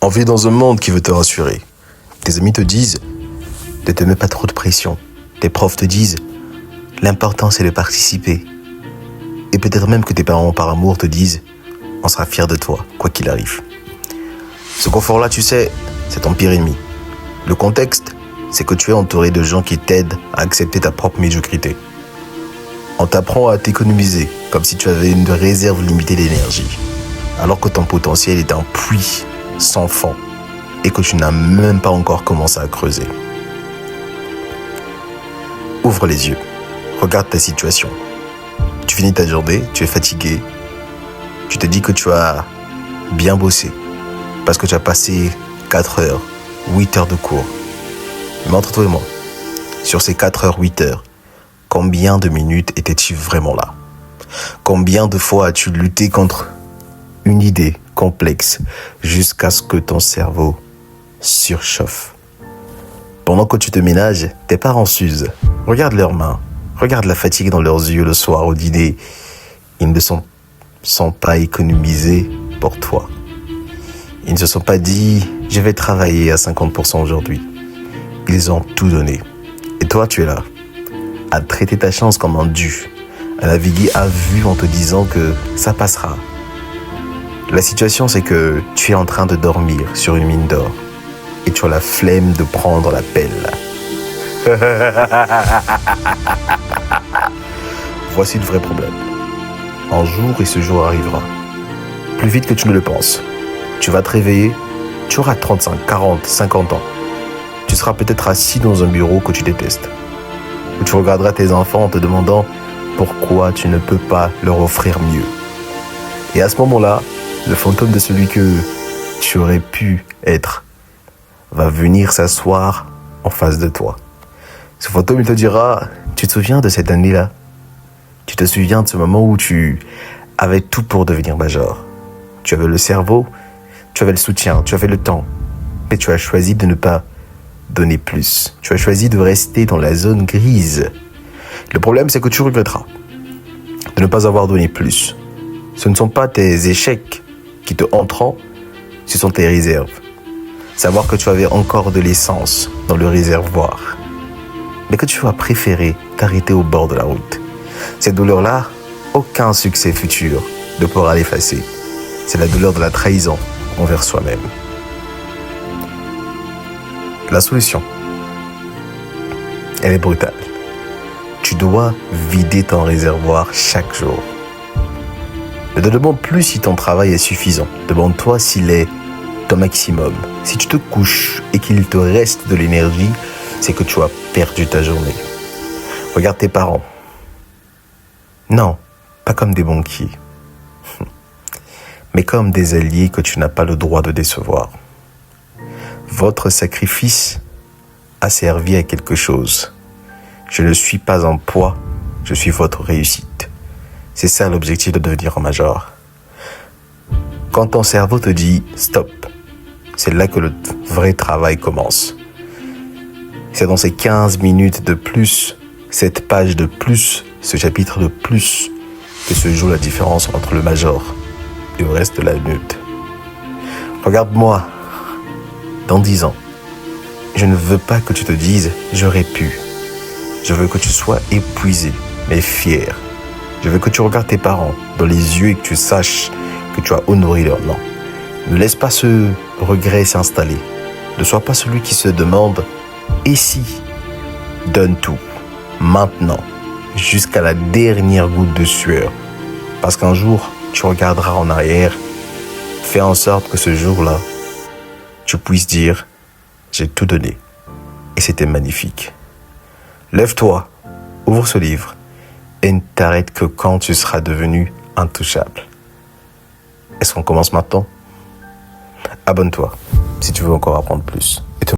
On vit dans un monde qui veut te rassurer. Tes amis te disent ne te mets pas trop de pression. Tes profs te disent l'important c'est de participer. Et peut-être même que tes parents par amour te disent on sera fiers de toi, quoi qu'il arrive. Ce confort-là, tu sais, c'est ton pire ennemi. Le contexte, c'est que tu es entouré de gens qui t'aident à accepter ta propre médiocrité. On t'apprend à t'économiser, comme si tu avais une réserve limitée d'énergie, alors que ton potentiel est un puits sans fond et que tu n'as même pas encore commencé à creuser. Ouvre les yeux, regarde ta situation. Tu finis ta journée, tu es fatigué, tu te dis que tu as bien bossé parce que tu as passé 4 heures, 8 heures de cours. Mais entre toi et moi, sur ces 4 heures, 8 heures, combien de minutes étais-tu vraiment là? Combien de fois as-tu lutté contre une idée complexe jusqu'à ce que ton cerveau surchauffe? Pendant que tu te ménages, tes parents s'usent. Regarde leurs mains, regarde la fatigue dans leurs yeux le soir au dîner. Ils ne sont pas économisés pour toi. Ils ne se sont pas dit « je vais travailler à 50% aujourd'hui ». Ils ont tout donné. Et toi, tu es là, à traiter ta chance comme un dû, à naviguer à vue en te disant que ça passera. La situation, c'est que tu es en train de dormir sur une mine d'or et tu as la flemme de prendre la pelle. Voici le vrai problème. Un jour, et ce jour arrivera. Plus vite que tu ne le penses. Tu vas te réveiller, tu auras 35, 40, 50 ans. Tu seras peut-être assis dans un bureau que tu détestes. Où tu regarderas tes enfants en te demandant pourquoi tu ne peux pas leur offrir mieux. Et à ce moment-là, le fantôme de celui que tu aurais pu être va venir s'asseoir en face de toi. Ce fantôme, il te dira, tu te souviens de cette année-là? Tu te souviens de ce moment où tu avais tout pour devenir major? Tu avais le cerveau, tu avais le soutien, tu avais le temps. Mais tu as choisi de ne pas donner plus. Tu as choisi de rester dans la zone grise. Le problème, c'est que tu regretteras de ne pas avoir donné plus. Ce ne sont pas tes échecs qui te hanteront, ce sont tes réserves. Savoir que tu avais encore de l'essence dans le réservoir, mais que tu as préféré t'arrêter au bord de la route. Cette douleur-là, aucun succès futur ne pourra l'effacer. C'est la douleur de la trahison envers soi-même. La solution, elle est brutale. Tu dois vider ton réservoir chaque jour. Ne te demande plus si ton travail est suffisant. Demande-toi s'il est ton maximum. Si tu te couches et qu'il te reste de l'énergie, c'est que tu as perdu ta journée. Regarde tes parents. Non, pas comme des banquiers, mais comme des alliés que tu n'as pas le droit de décevoir. Votre sacrifice a servi à quelque chose. Je ne suis pas un poids, je suis votre réussite. C'est ça l'objectif de devenir un major. Quand ton cerveau te dit « stop », c'est là que le vrai travail commence. C'est dans ces 15 minutes de plus, cette page de plus, ce chapitre de plus, que se joue la différence entre le major et le reste de la meute. Regarde-moi, dans 10 ans, je ne veux pas que tu te dises « j'aurais pu ». Je veux que tu sois épuisé, mais fier. Je veux que tu regardes tes parents dans les yeux et que tu saches que tu as honoré leur nom. Ne laisse pas ce regret s'installer. Ne sois pas celui qui se demande « et si ?» Donne tout, maintenant, jusqu'à la dernière goutte de sueur. Parce qu'un jour, tu regarderas en arrière. Fais en sorte que ce jour-là, tu puisses dire « j'ai tout donné et c'était magnifique ». Lève-toi, ouvre ce livre et ne t'arrête que quand tu seras devenu intouchable. Est-ce qu'on commence maintenant? Abonne-toi si tu veux encore apprendre plus.